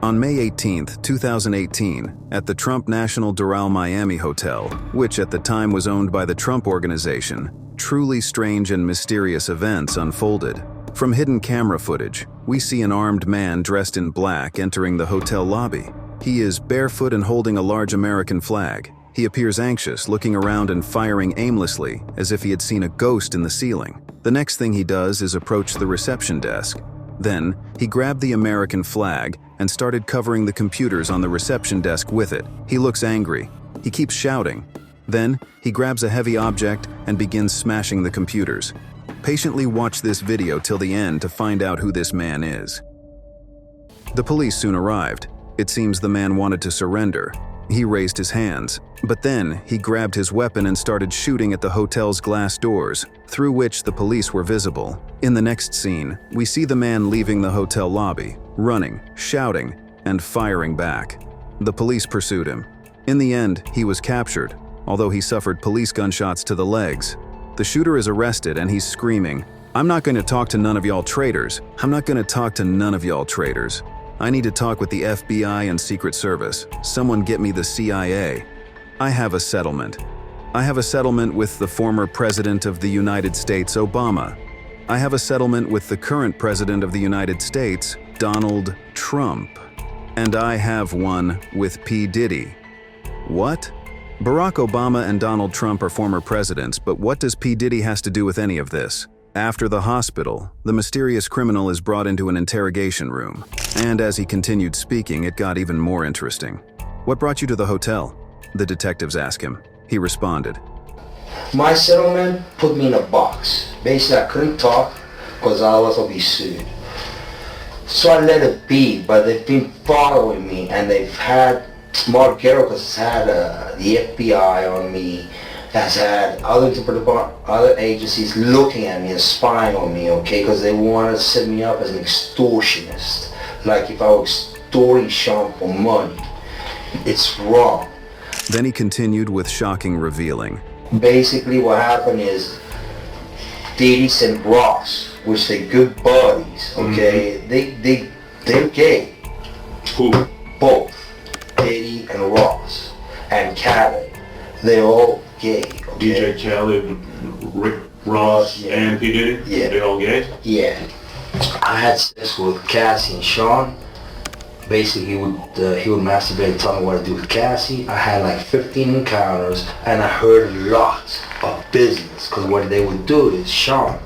On May 18, 2018, at the Trump National Doral Miami Hotel, which at the time was owned by the Trump Organization, truly strange and mysterious events unfolded. From hidden camera footage, we see an armed man dressed in black entering the hotel lobby. He is barefoot and holding a large American flag. He appears anxious, looking around and firing aimlessly, as if he had seen a ghost in the ceiling. The next thing he does is approach the reception desk. Then, he grabbed the American flag and started covering the computers on the reception desk with it. He looks angry. He keeps shouting. Then, he grabs a heavy object and begins smashing the computers. Patiently watch this video till the end to find out who this man is. The police soon arrived. It seems the man wanted to surrender. He raised his hands, but then he grabbed his weapon and started shooting at the hotel's glass doors, through which the police were visible. In the next scene, we see the man leaving the hotel lobby, running, shouting, and firing back. The police pursued him. In the end, he was captured, although he suffered police gunshots to the legs. The shooter is arrested and he's screaming, "I'm not going to talk to none of y'all traitors. I'm not going to talk to none of y'all traitors. I need to talk with the FBI and Secret Service. Someone get me the CIA. I have a settlement. I have a settlement with the former President of the United States, Obama. I have a settlement with the current President of the United States, Donald Trump. And I have one with P. Diddy." What? Barack Obama and Donald Trump are former presidents, but what does P. Diddy has to do with any of this? After the hospital, the mysterious criminal is brought into an interrogation room. And as he continued speaking, it got even more interesting. "What brought you to the hotel?" the detectives asked him. He responded, "My settlement put me in a box. Basically, I couldn't talk because otherwise I'll be sued. So I let it be, but they've been following me and they've had Smart Ghetto has had the FBI on me, has had other agencies looking at me and spying on me, okay, because they want to set me up as an extortionist, like if I was extorting Sean for money. It's wrong." Then he continued with shocking revealing. Basically what happened is Diddy and Ross, which they're good buddies, okay, they're gay. Who? Both. Diddy and Ross and Khaled, they're all gay. Okay? DJ Khaled, Rick Ross, yeah. and P. Diddy? Yeah. They all gay? Yeah. I had sex with Cassie and Sean. Basically, he would masturbate and tell me what to do with Cassie. I had like 15 encounters, and I heard a lot of business. Because what they would do is Sean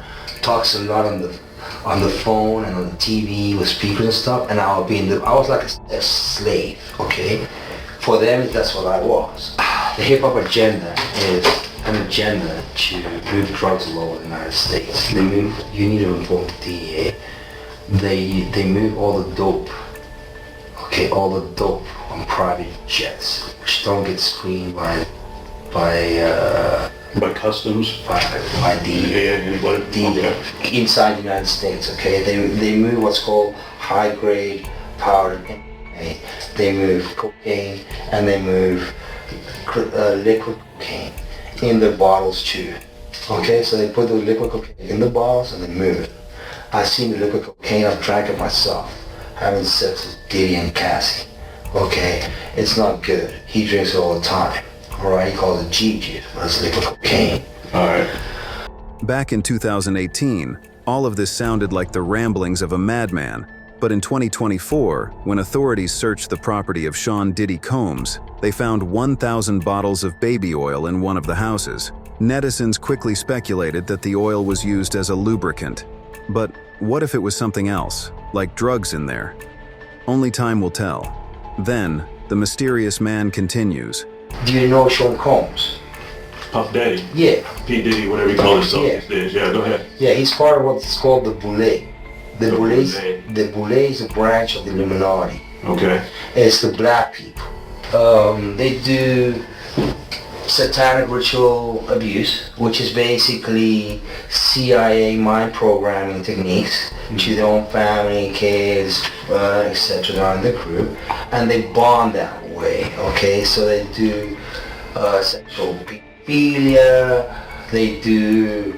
talks a lot on the phone and on the TV with speakers and stuff, and I was like a sex slave, okay? For them, that's what I was. The hip-hop agenda is an agenda to move drugs all over the United States. You need to inform the DEA. They move all the dope, okay, all the dope on private jets, which don't get screened by customs? By DEA. Okay. Inside the United States, okay? They move what's called high-grade powder. They move cocaine and they move liquid cocaine in the bottles too. Okay, so they put the liquid cocaine in the bottles and they move it. I've seen the liquid cocaine, I've drank it myself, having sex with Diddy and Cassie. Okay, it's not good. He drinks it all the time. Alright, he calls it G-Juice, but it's liquid cocaine. Alright. Back in 2018, all of this sounded like the ramblings of a madman. But in 2024, when authorities searched the property of Sean Diddy Combs, they found 1,000 bottles of baby oil in one of the houses. Netizens quickly speculated that the oil was used as a lubricant. But what if it was something else, like drugs in there? Only time will tell. Then, the mysterious man continues. Do you know Sean Combs? Puff Daddy? Yeah. P. Diddy, whatever you call himself Yeah. these days. Yeah, go ahead. Yeah, he's part of what's called the Boulé. The Boulé is a branch of the Illuminati. Okay. It's the black people. They do satanic ritual abuse, which is basically CIA mind programming techniques to their own family, kids, etc. They're in the group, and they bond that way. Okay, so they do sexual pedophilia, they do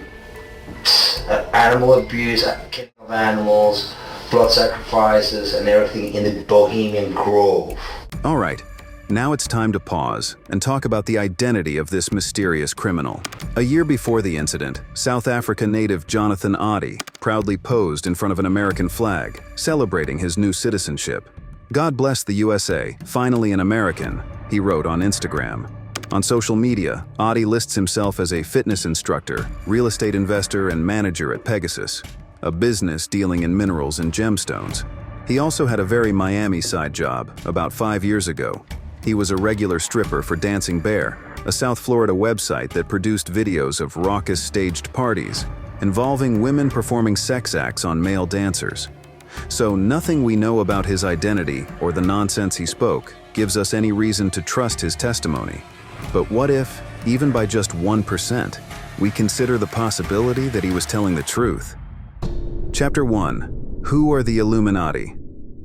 animal abuse, killing of animals, blood sacrifices and everything in the Bohemian Grove. All right, now it's time to pause and talk about the identity of this mysterious criminal. A year before the incident, South Africa native Jonathan Oddie proudly posed in front of an American flag, celebrating his new citizenship. "God bless the USA, finally an American," he wrote on Instagram. On social media, Oddie lists himself as a fitness instructor, real estate investor, and manager at Pegasus, a business dealing in minerals and gemstones. He also had a very Miami side job about 5 years ago. He was a regular stripper for Dancing Bear, a South Florida website that produced videos of raucous staged parties involving women performing sex acts on male dancers. So nothing we know about his identity or the nonsense he spoke gives us any reason to trust his testimony. But what if, even by just 1%, we consider the possibility that he was telling the truth? Chapter 1. Who are the Illuminati?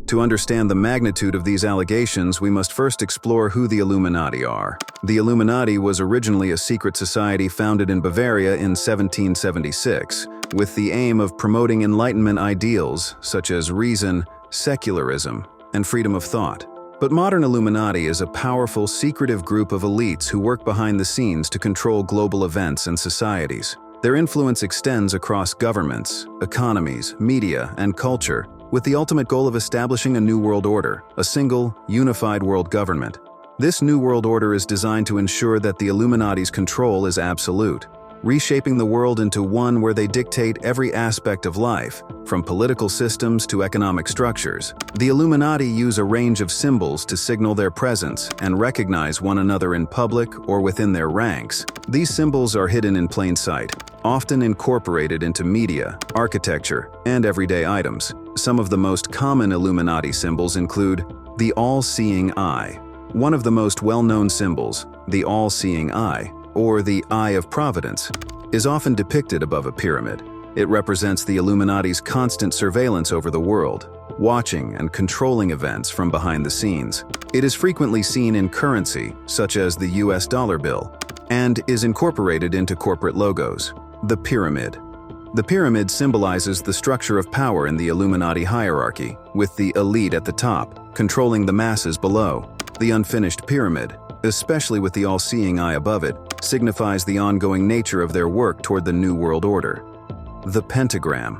To understand the magnitude of these allegations, we must first explore who the Illuminati are. The Illuminati was originally a secret society founded in Bavaria in 1776, with the aim of promoting Enlightenment ideals such as reason, secularism, and freedom of thought. But modern Illuminati is a powerful, secretive group of elites who work behind the scenes to control global events and societies. Their influence extends across governments, economies, media, and culture, with the ultimate goal of establishing a new world order, a single, unified world government. This new world order is designed to ensure that the Illuminati's control is absolute, reshaping the world into one where they dictate every aspect of life, from political systems to economic structures. The Illuminati use a range of symbols to signal their presence and recognize one another in public or within their ranks. These symbols are hidden in plain sight, often incorporated into media, architecture, and everyday items. Some of the most common Illuminati symbols include the all-seeing eye. One of the most well-known symbols, the all-seeing eye, or the Eye of Providence, is often depicted above a pyramid. It represents the Illuminati's constant surveillance over the world, watching and controlling events from behind the scenes. It is frequently seen in currency, such as the US dollar bill, and is incorporated into corporate logos. The pyramid. The pyramid symbolizes the structure of power in the Illuminati hierarchy, with the elite at the top, controlling the masses below. The unfinished pyramid, especially with the all-seeing eye above it, signifies the ongoing nature of their work toward the New World Order. The pentagram.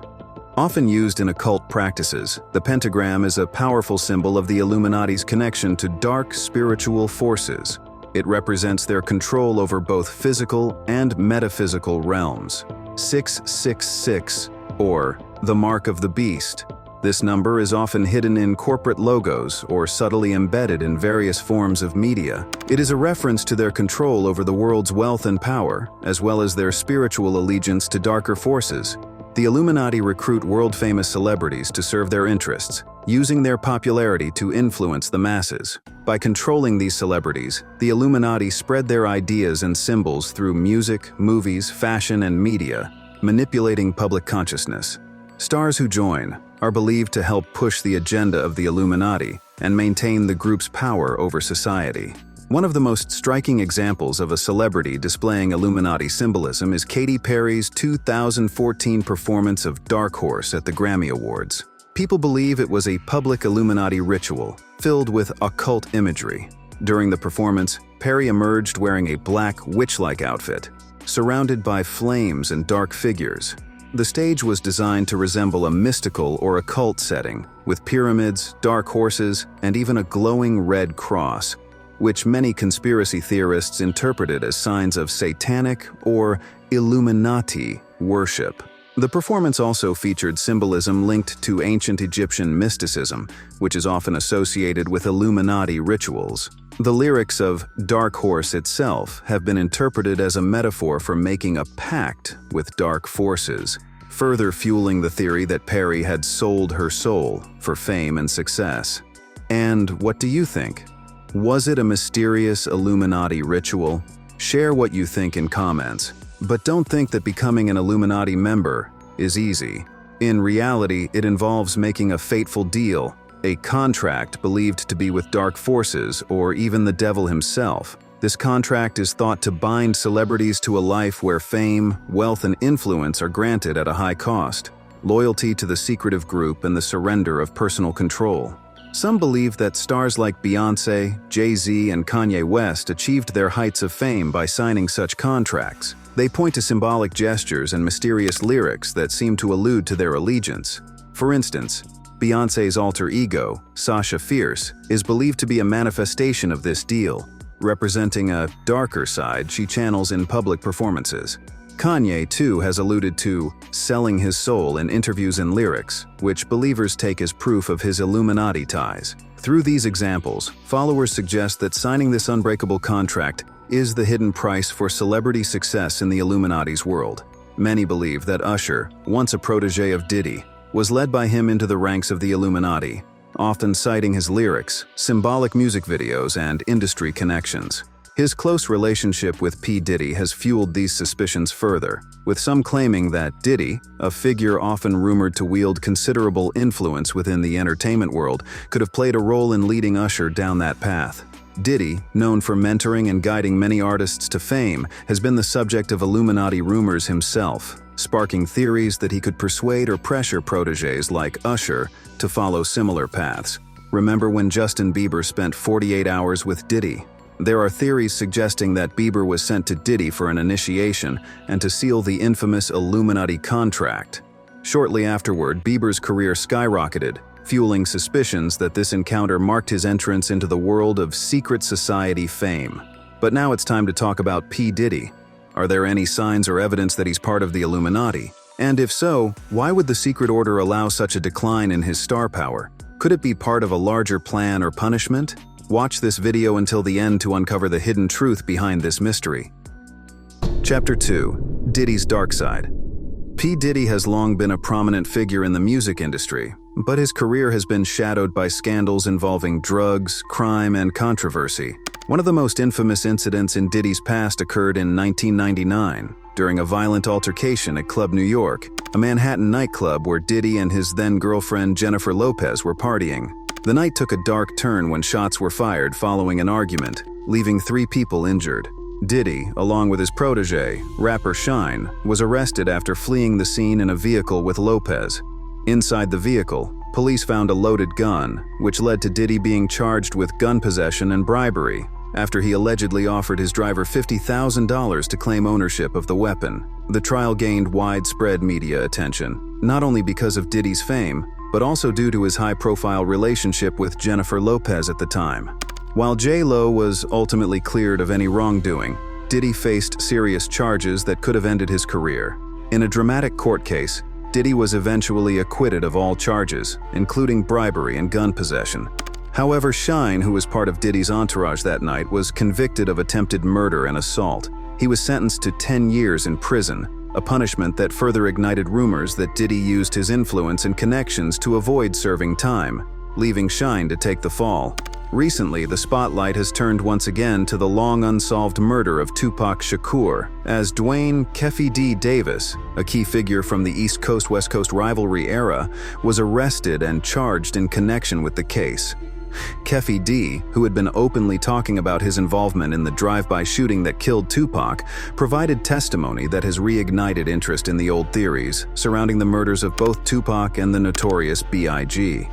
Often used in occult practices, the pentagram is a powerful symbol of the Illuminati's connection to dark spiritual forces. It represents their control over both physical and metaphysical realms. 666, or the Mark of the Beast. This number is often hidden in corporate logos or subtly embedded in various forms of media. It is a reference to their control over the world's wealth and power, as well as their spiritual allegiance to darker forces. The Illuminati recruit world-famous celebrities to serve their interests, using their popularity to influence the masses. By controlling these celebrities, the Illuminati spread their ideas and symbols through music, movies, fashion, and media, manipulating public consciousness. Stars who join are believed to help push the agenda of the Illuminati and maintain the group's power over society. One of the most striking examples of a celebrity displaying Illuminati symbolism is Katy Perry's 2014 performance of Dark Horse at the Grammy Awards. People believe it was a public Illuminati ritual filled with occult imagery. During the performance, Perry emerged wearing a black witch-like outfit, surrounded by flames and dark figures. The stage was designed to resemble a mystical or occult setting, with pyramids, dark horses, and even a glowing red cross, which many conspiracy theorists interpreted as signs of satanic or Illuminati worship. The performance also featured symbolism linked to ancient Egyptian mysticism, which is often associated with Illuminati rituals. The lyrics of Dark Horse itself have been interpreted as a metaphor for making a pact with dark forces, further fueling the theory that Perry had sold her soul for fame and success. And what do you think? Was it a mysterious Illuminati ritual? Share what you think in comments. But don't think that becoming an Illuminati member is easy. In reality, it involves making a fateful deal, a contract believed to be with dark forces or even the devil himself. This contract is thought to bind celebrities to a life where fame, wealth, and influence are granted at a high cost. loyalty to the secretive group, and the surrender of personal control. Some believe that stars like Beyoncé, Jay-Z, and Kanye West achieved their heights of fame by signing such contracts. They point to symbolic gestures and mysterious lyrics that seem to allude to their allegiance. For instance, Beyoncé's alter ego, Sasha Fierce, is believed to be a manifestation of this deal, representing a darker side she channels in public performances. Kanye, too, has alluded to selling his soul in interviews and lyrics, which believers take as proof of his Illuminati ties. Through these examples, followers suggest that signing this unbreakable contract is the hidden price for celebrity success in the Illuminati's world. Many believe that Usher, once a protege of Diddy, was led by him into the ranks of the Illuminati, often citing his lyrics, symbolic music videos, and industry connections. His close relationship with P. Diddy has fueled these suspicions further, with some claiming that Diddy, a figure often rumored to wield considerable influence within the entertainment world, could have played a role in leading Usher down that path. Diddy, known for mentoring and guiding many artists to fame, has been the subject of Illuminati rumors himself, sparking theories that he could persuade or pressure protégés like Usher to follow similar paths. Remember when Justin Bieber spent 48 hours with Diddy? There are theories suggesting that Bieber was sent to Diddy for an initiation and to seal the infamous Illuminati contract. Shortly afterward, Bieber's career skyrocketed, fueling suspicions that this encounter marked his entrance into the world of secret society fame. But now it's time to talk about P. Diddy. Are there any signs or evidence that he's part of the Illuminati? And if so, why would the secret order allow such a decline in his star power? Could it be part of a larger plan or punishment? Watch this video until the end to uncover the hidden truth behind this mystery. Chapter 2. Diddy's Dark Side. P. Diddy has long been a prominent figure in the music industry, but his career has been shadowed by scandals involving drugs, crime, and controversy. One of the most infamous incidents in Diddy's past occurred in 1999, during a violent altercation at Club New York, a Manhattan nightclub where Diddy and his then-girlfriend Jennifer Lopez were partying. The night took a dark turn when shots were fired following an argument, leaving 3 people injured. Diddy, along with his protege, rapper Shine, was arrested after fleeing the scene in a vehicle with Lopez. Inside the vehicle, police found a loaded gun, which led to Diddy being charged with gun possession and bribery, after he allegedly offered his driver $50,000 to claim ownership of the weapon. The trial gained widespread media attention, not only because of Diddy's fame, but also due to his high-profile relationship with Jennifer Lopez at the time. While J-Lo was ultimately cleared of any wrongdoing, Diddy faced serious charges that could have ended his career. In a dramatic court case, Diddy was eventually acquitted of all charges, including bribery and gun possession. However, Shine, who was part of Diddy's entourage that night, was convicted of attempted murder and assault. He was sentenced to 10 years in prison, a punishment that further ignited rumors that Diddy used his influence and connections to avoid serving time, leaving Shine to take the fall. Recently, the spotlight has turned once again to the long unsolved murder of Tupac Shakur, as Dwayne "Keffe D" Davis, a key figure from the East Coast-West Coast rivalry era, was arrested and charged in connection with the case. Keffe D, who had been openly talking about his involvement in the drive-by shooting that killed Tupac, provided testimony that has reignited interest in the old theories surrounding the murders of both Tupac and the notorious B.I.G.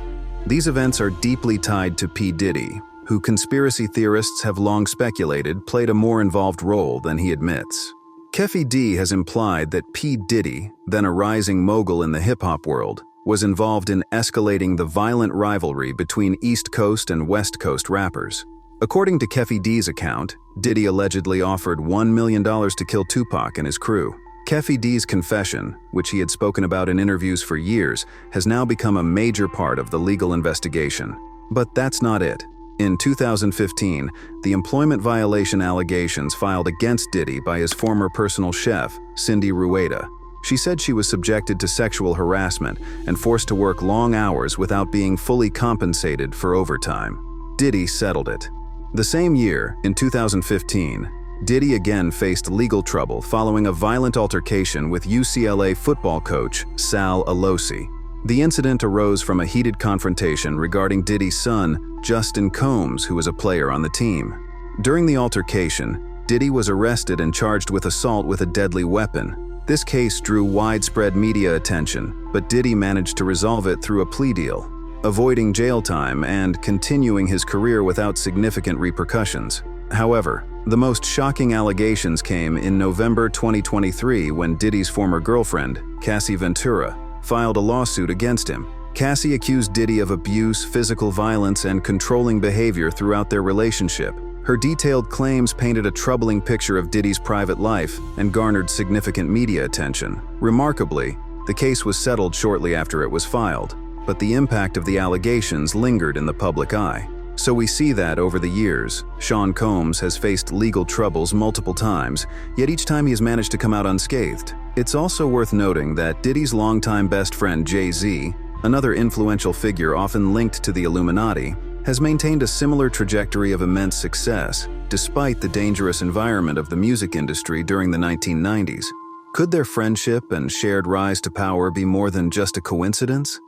These events are deeply tied to P. Diddy, who conspiracy theorists have long speculated played a more involved role than he admits. Keffe D has implied that P. Diddy, then a rising mogul in the hip-hop world, was involved in escalating the violent rivalry between East Coast and West Coast rappers. According to Keffe D's account, Diddy allegedly offered $1 million to kill Tupac and his crew. Keffe D's confession, which he had spoken about in interviews for years, has now become a major part of the legal investigation. But that's not it. In 2015, the employment violation allegations filed against Diddy by his former personal chef, Cindy Rueda. She said she was subjected to sexual harassment and forced to work long hours without being fully compensated for overtime. Diddy settled it. The same year, in 2015, Diddy again faced legal trouble following a violent altercation with UCLA football coach Sal Alosi. The incident arose from a heated confrontation regarding Diddy's son, Justin Combs, who was a player on the team. During the altercation, Diddy was arrested and charged with assault with a deadly weapon. This case drew widespread media attention, but Diddy managed to resolve it through a plea deal, avoiding jail time and continuing his career without significant repercussions. However, the most shocking allegations came in November 2023 when Diddy's former girlfriend, Cassie Ventura, filed a lawsuit against him. Cassie accused Diddy of abuse, physical violence, and controlling behavior throughout their relationship. Her detailed claims painted a troubling picture of Diddy's private life and garnered significant media attention. Remarkably, the case was settled shortly after it was filed, but the impact of the allegations lingered in the public eye. So we see that over the years, Sean Combs has faced legal troubles multiple times, yet each time he has managed to come out unscathed. It's also worth noting that Diddy's longtime best friend Jay-Z, another influential figure often linked to the Illuminati, has maintained a similar trajectory of immense success, despite the dangerous environment of the music industry during the 1990s. Could their friendship and shared rise to power be more than just a coincidence?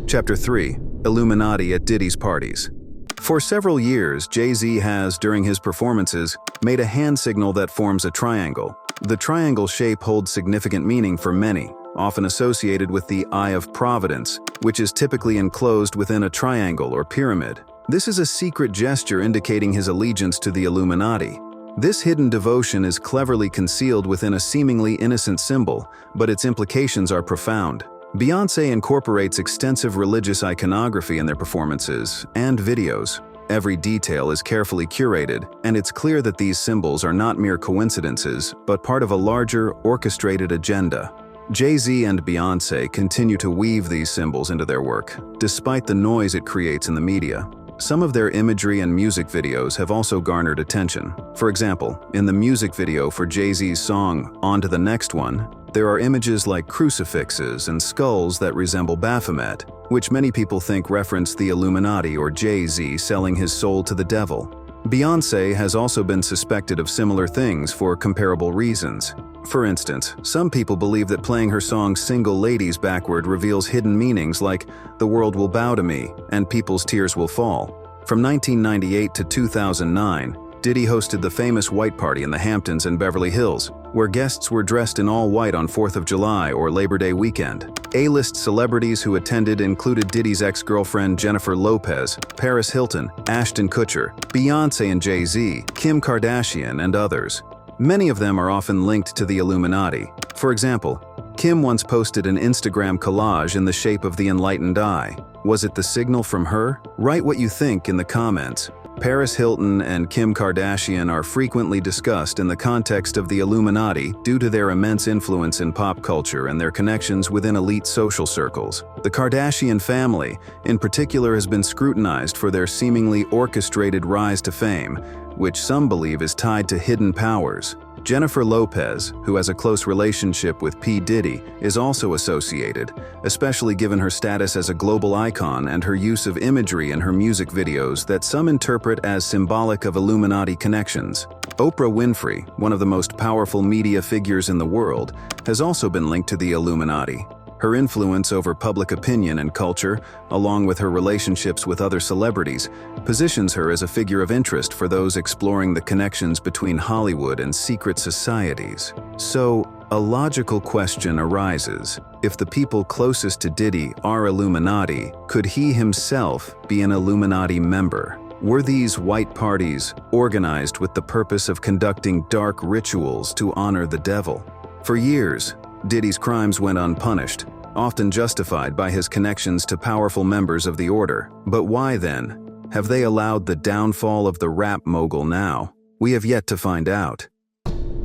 Chapter 3. Illuminati at Diddy's Parties. For several years, Jay-Z has, during his performances, made a hand signal that forms a triangle. The triangle shape holds significant meaning for many, often associated with the Eye of Providence, which is typically enclosed within a triangle or pyramid. This is a secret gesture indicating his allegiance to the Illuminati. This hidden devotion is cleverly concealed within a seemingly innocent symbol, but its implications are profound. Beyoncé incorporates extensive religious iconography in their performances and videos. Every detail is carefully curated, and it's clear that these symbols are not mere coincidences, but part of a larger, orchestrated agenda. Jay-Z and Beyoncé continue to weave these symbols into their work, despite the noise it creates in the media. Some of their imagery and music videos have also garnered attention. For example, in the music video for Jay-Z's song On to the Next One, there are images like crucifixes and skulls that resemble Baphomet, which many people think reference the Illuminati or Jay-Z selling his soul to the devil. Beyoncé has also been suspected of similar things for comparable reasons. For instance, some people believe that playing her song Single Ladies backward reveals hidden meanings like "the world will bow to me" and "people's tears will fall." From 1998 to 2009, Diddy hosted the famous White Party in the Hamptons and Beverly Hills, where guests were dressed in all white on 4th of July or Labor Day weekend. A-list celebrities who attended included Diddy's ex-girlfriend Jennifer Lopez, Paris Hilton, Ashton Kutcher, Beyoncé and Jay-Z, Kim Kardashian, and others. Many of them are often linked to the Illuminati. For example, Kim once posted an Instagram collage in the shape of the enlightened eye. Was it the signal from her? Write what you think in the comments. Paris Hilton and Kim Kardashian are frequently discussed in the context of the Illuminati due to their immense influence in pop culture and their connections within elite social circles. The Kardashian family, in particular, has been scrutinized for their seemingly orchestrated rise to fame, which some believe is tied to hidden powers. Jennifer Lopez, who has a close relationship with P. Diddy, is also associated, especially given her status as a global icon and her use of imagery in her music videos that some interpret as symbolic of Illuminati connections. Oprah Winfrey, one of the most powerful media figures in the world, has also been linked to the Illuminati. Her influence over public opinion and culture, along with her relationships with other celebrities, positions her as a figure of interest for those exploring the connections between Hollywood and secret societies. So, a logical question arises. If the people closest to Diddy are Illuminati, could he himself be an Illuminati member? Were these white parties organized with the purpose of conducting dark rituals to honor the devil? For years, Diddy's crimes went unpunished, often justified by his connections to powerful members of the order. But why then? Have they allowed the downfall of the rap mogul now? We have yet to find out.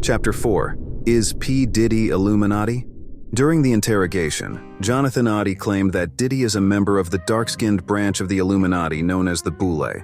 Chapter 4. Is P. Diddy Illuminati? During the interrogation, Jonathan Oddie claimed that Diddy is a member of the dark-skinned branch of the Illuminati known as the Boulé.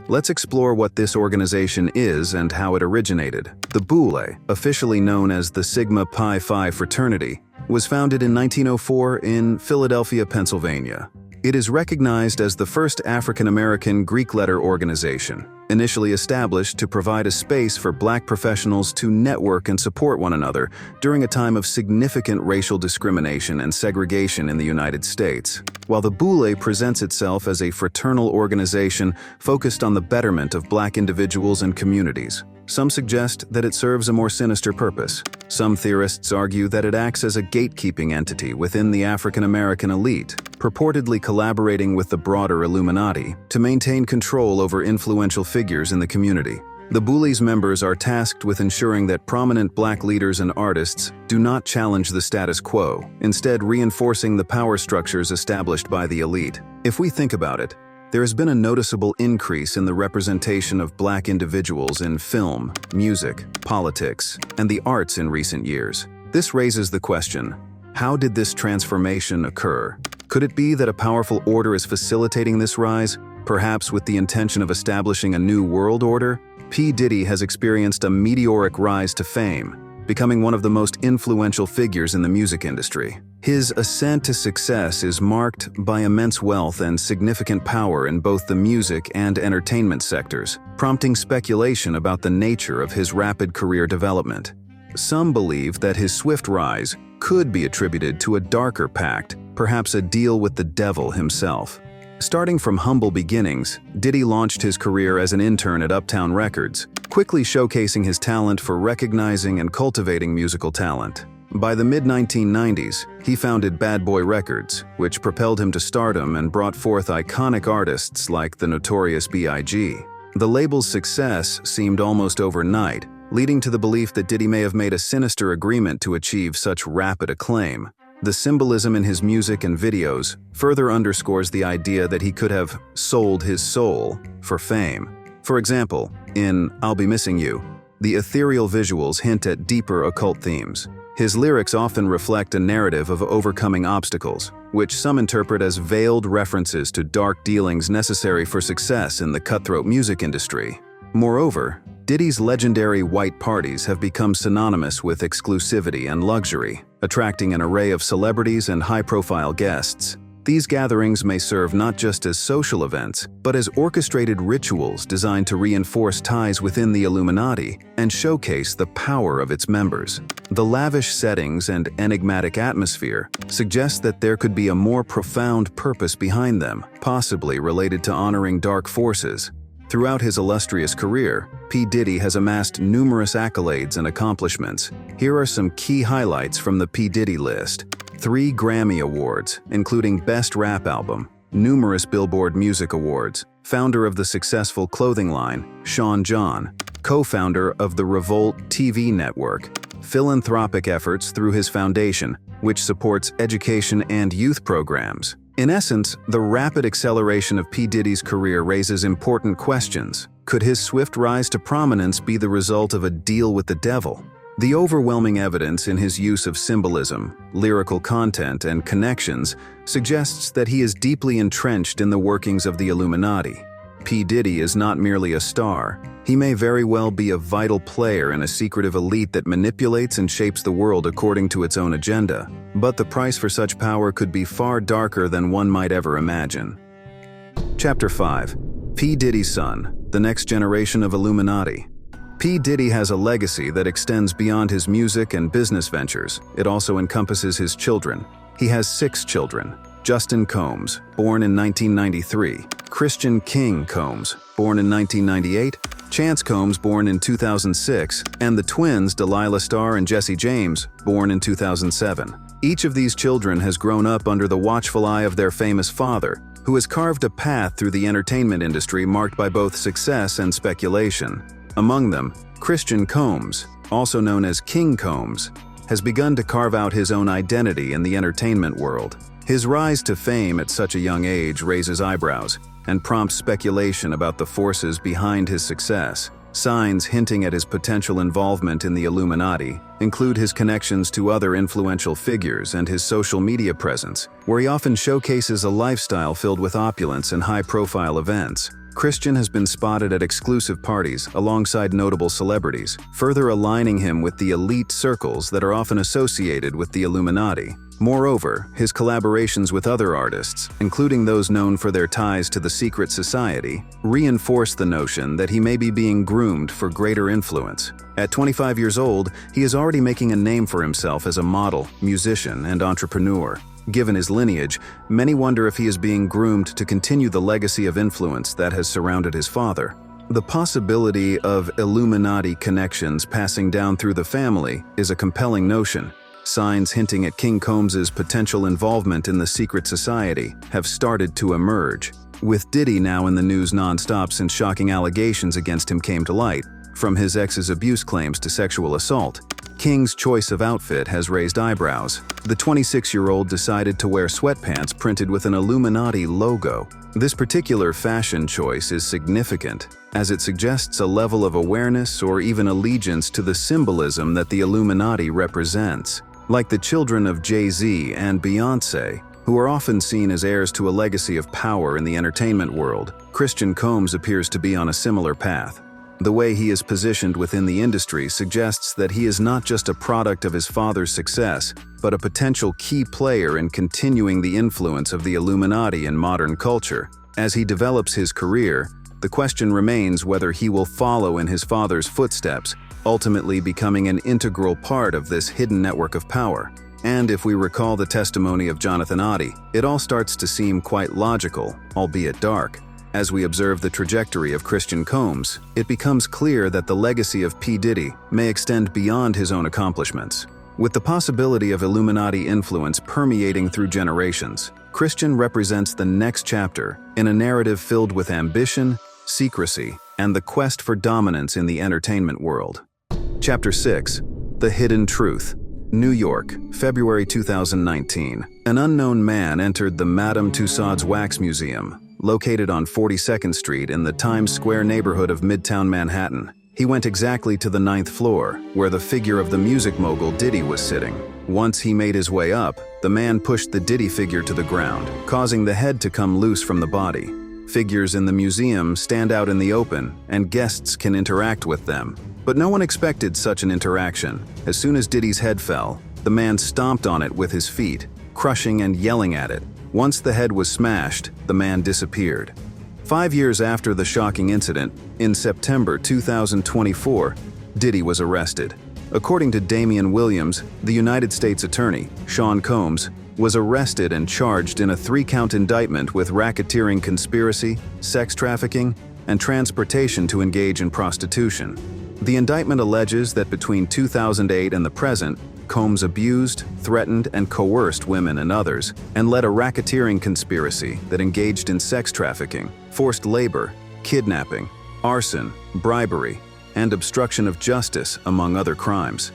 Let's explore what this organization is and how it originated. The Boulé, officially known as the Sigma Pi Phi fraternity, was founded in 1904 in Philadelphia, Pennsylvania. It is recognized as the first African-American Greek letter organization. initially established to provide a space for Black professionals to network and support one another during a time of significant racial discrimination and segregation in the United States. While the Boulé presents itself as a fraternal organization focused on the betterment of Black individuals and communities, some suggest that it serves a more sinister purpose. Some theorists argue that it acts as a gatekeeping entity within the African American elite, purportedly collaborating with the broader Illuminati to maintain control over influential figures in the community. The Boulé's members are tasked with ensuring that prominent Black leaders and artists do not challenge the status quo, instead reinforcing the power structures established by the elite. If we think about it, there has been a noticeable increase in the representation of Black individuals in film, music, politics, and the arts in recent years. This raises the question, how did this transformation occur? Could it be that a powerful order is facilitating this rise, perhaps with the intention of establishing a new world order? P. Diddy has experienced a meteoric rise to fame, becoming one of the most influential figures in the music industry. His ascent to success is marked by immense wealth and significant power in both the music and entertainment sectors, prompting speculation about the nature of his rapid career development. Some believe that his swift rise could be attributed to a darker pact, perhaps a deal with the devil himself. Starting from humble beginnings, Diddy launched his career as an intern at Uptown Records, quickly showcasing his talent for recognizing and cultivating musical talent. By the mid-1990s, he founded Bad Boy Records, which propelled him to stardom and brought forth iconic artists like the Notorious B.I.G. The label's success seemed almost overnight, leading to the belief that Diddy may have made a sinister agreement to achieve such rapid acclaim. The symbolism in his music and videos further underscores the idea that he could have sold his soul for fame. For example, in I'll Be Missing You, the ethereal visuals hint at deeper occult themes. His lyrics often reflect a narrative of overcoming obstacles, which some interpret as veiled references to dark dealings necessary for success in the cutthroat music industry. Moreover, Diddy's legendary white parties have become synonymous with exclusivity and luxury, attracting an array of celebrities and high-profile guests. These gatherings may serve not just as social events, but as orchestrated rituals designed to reinforce ties within the Illuminati and showcase the power of its members. The lavish settings and enigmatic atmosphere suggest that there could be a more profound purpose behind them, possibly related to honoring dark forces. Throughout his illustrious career, P. Diddy has amassed numerous accolades and accomplishments. Here are some key highlights from the P. Diddy list. 3 Grammy Awards, including Best Rap Album, numerous Billboard Music Awards, founder of the successful clothing line, Sean John, co-founder of the Revolt TV network, philanthropic efforts through his foundation, which supports education and youth programs. In essence, the rapid acceleration of P. Diddy's career raises important questions. Could his swift rise to prominence be the result of a deal with the devil? The overwhelming evidence in his use of symbolism, lyrical content, and connections suggests that he is deeply entrenched in the workings of the Illuminati. P. Diddy is not merely a star. He may very well be a vital player in a secretive elite that manipulates and shapes the world according to its own agenda. But the price for such power could be far darker than one might ever imagine. Chapter 5. P. Diddy's son, the next generation of Illuminati. P. Diddy has a legacy that extends beyond his music and business ventures. It also encompasses his children. He has 6 children. Justin Combs, born in 1993, Christian King Combs, born in 1998, Chance Combs, born in 2006, and the twins Delilah Starr and Jesse James, born in 2007. Each of these children has grown up under the watchful eye of their famous father, who has carved a path through the entertainment industry marked by both success and speculation. Among them, Christian Combs, also known as King Combs, has begun to carve out his own identity in the entertainment world. His rise to fame at such a young age raises eyebrows and prompts speculation about the forces behind his success. Signs hinting at his potential involvement in the Illuminati include his connections to other influential figures and his social media presence, where he often showcases a lifestyle filled with opulence and high-profile events. Christian has been spotted at exclusive parties alongside notable celebrities, further aligning him with the elite circles that are often associated with the Illuminati. Moreover, his collaborations with other artists, including those known for their ties to the secret society, reinforce the notion that he may be being groomed for greater influence. At 25 years old, he is already making a name for himself as a model, musician, and entrepreneur. Given his lineage, many wonder if he is being groomed to continue the legacy of influence that has surrounded his father. The possibility of Illuminati connections passing down through the family is a compelling notion. Signs hinting at King Combs's potential involvement in the secret society have started to emerge, with Diddy now in the news non-stop since shocking allegations against him came to light. From his ex's abuse claims to sexual assault, King's choice of outfit has raised eyebrows. The 26-year-old decided to wear sweatpants printed with an Illuminati logo. This particular fashion choice is significant, as it suggests a level of awareness or even allegiance to the symbolism that the Illuminati represents. Like the children of Jay-Z and Beyoncé, who are often seen as heirs to a legacy of power in the entertainment world, Christian Combs appears to be on a similar path. The way he is positioned within the industry suggests that he is not just a product of his father's success, but a potential key player in continuing the influence of the Illuminati in modern culture. As he develops his career, the question remains whether he will follow in his father's footsteps, ultimately becoming an integral part of this hidden network of power. And if we recall the testimony of Jonathan Oddie, it all starts to seem quite logical, albeit dark. As we observe the trajectory of Christian Combs, it becomes clear that the legacy of P. Diddy may extend beyond his own accomplishments. With the possibility of Illuminati influence permeating through generations, Christian represents the next chapter in a narrative filled with ambition, secrecy, and the quest for dominance in the entertainment world. Chapter 6. The Hidden Truth. New York, February 2019. An unknown man entered the Madame Tussauds Wax Museum, located on 42nd Street in the Times Square neighborhood of Midtown Manhattan. He went exactly to the 9th floor, where the figure of the music mogul Diddy was sitting. Once he made his way up, the man pushed the Diddy figure to the ground, causing the head to come loose from the body. Figures in the museum stand out in the open, and guests can interact with them. But no one expected such an interaction. As soon as Diddy's head fell, the man stomped on it with his feet, crushing and yelling at it. Once the head was smashed, the man disappeared. 5 years after the shocking incident, in September 2024, Diddy was arrested. According to Damian Williams, the United States Attorney, Sean Combs, was arrested and charged in a 3-count indictment with racketeering conspiracy, sex trafficking, and transportation to engage in prostitution. The indictment alleges that between 2008 and the present, Combs abused, threatened, and coerced women and others, and led a racketeering conspiracy that engaged in sex trafficking, forced labor, kidnapping, arson, bribery, and obstruction of justice, among other crimes.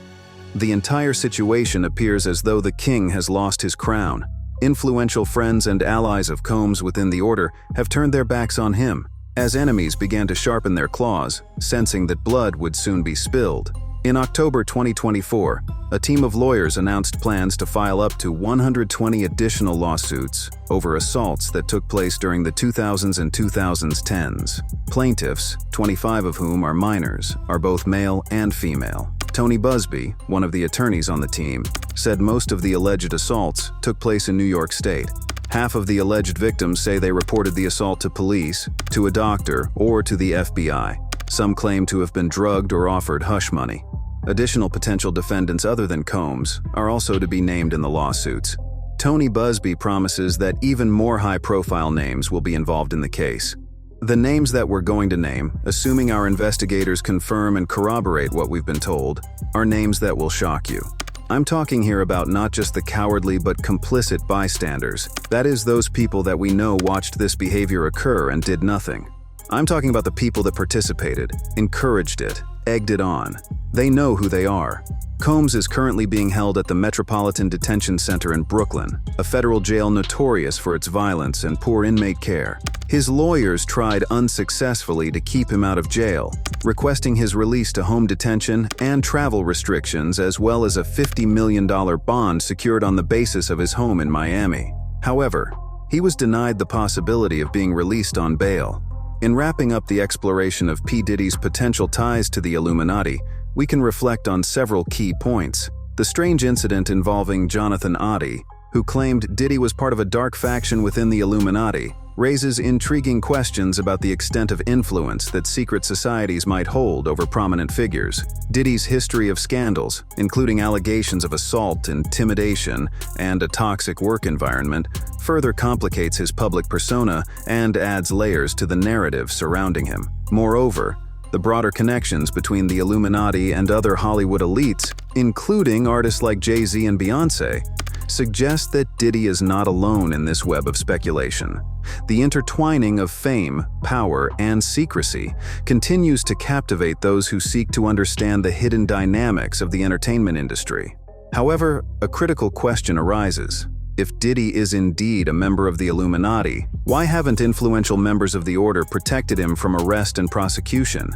The entire situation appears as though the king has lost his crown. Influential friends and allies of Combs within the order have turned their backs on him, as enemies began to sharpen their claws, sensing that blood would soon be spilled. In October 2024, a team of lawyers announced plans to file up to 120 additional lawsuits over assaults that took place during the 2000s and 2010s. Plaintiffs, 25 of whom are minors, are both male and female. Tony Busby, one of the attorneys on the team, said most of the alleged assaults took place in New York State. Half of the alleged victims say they reported the assault to police, to a doctor, or to the FBI. Some claim to have been drugged or offered hush money. Additional potential defendants other than Combs are also to be named in the lawsuits. Tony Busby promises that even more high-profile names will be involved in the case. The names that we're going to name, assuming our investigators confirm and corroborate what we've been told, are names that will shock you. I'm talking here about not just the cowardly but complicit bystanders, that is, those people that we know watched this behavior occur and did nothing. I'm talking about the people that participated, encouraged it, egged it on. They know who they are. Combs is currently being held at the Metropolitan Detention Center in Brooklyn, a federal jail notorious for its violence and poor inmate care. His lawyers tried unsuccessfully to keep him out of jail, requesting his release to home detention and travel restrictions, as well as a $50 million bond secured on the basis of his home in Miami. However, he was denied the possibility of being released on bail. In wrapping up the exploration of P. Diddy's potential ties to the Illuminati, we can reflect on several key points. The strange incident involving Jonathan Oddie, who claimed Diddy was part of a dark faction within the Illuminati, raises intriguing questions about the extent of influence that secret societies might hold over prominent figures. Diddy's history of scandals, including allegations of assault, intimidation, and a toxic work environment, further complicates his public persona and adds layers to the narrative surrounding him. Moreover, the broader connections between the Illuminati and other Hollywood elites, including artists like Jay-Z and Beyoncé, suggest that Diddy is not alone in this web of speculation. The intertwining of fame, power, and secrecy continues to captivate those who seek to understand the hidden dynamics of the entertainment industry. However, a critical question arises. If Diddy is indeed a member of the Illuminati, why haven't influential members of the order protected him from arrest and prosecution?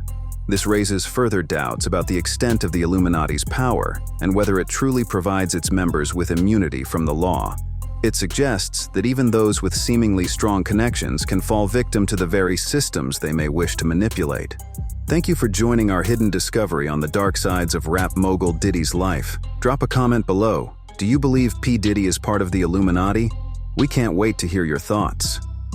This raises further doubts about the extent of the Illuminati's power and whether it truly provides its members with immunity from the law. It suggests that even those with seemingly strong connections can fall victim to the very systems they may wish to manipulate. Thank you for joining our hidden discovery on the dark sides of rap mogul Diddy's life. Drop a comment below. Do you believe P. Diddy is part of the Illuminati? We can't wait to hear your thoughts.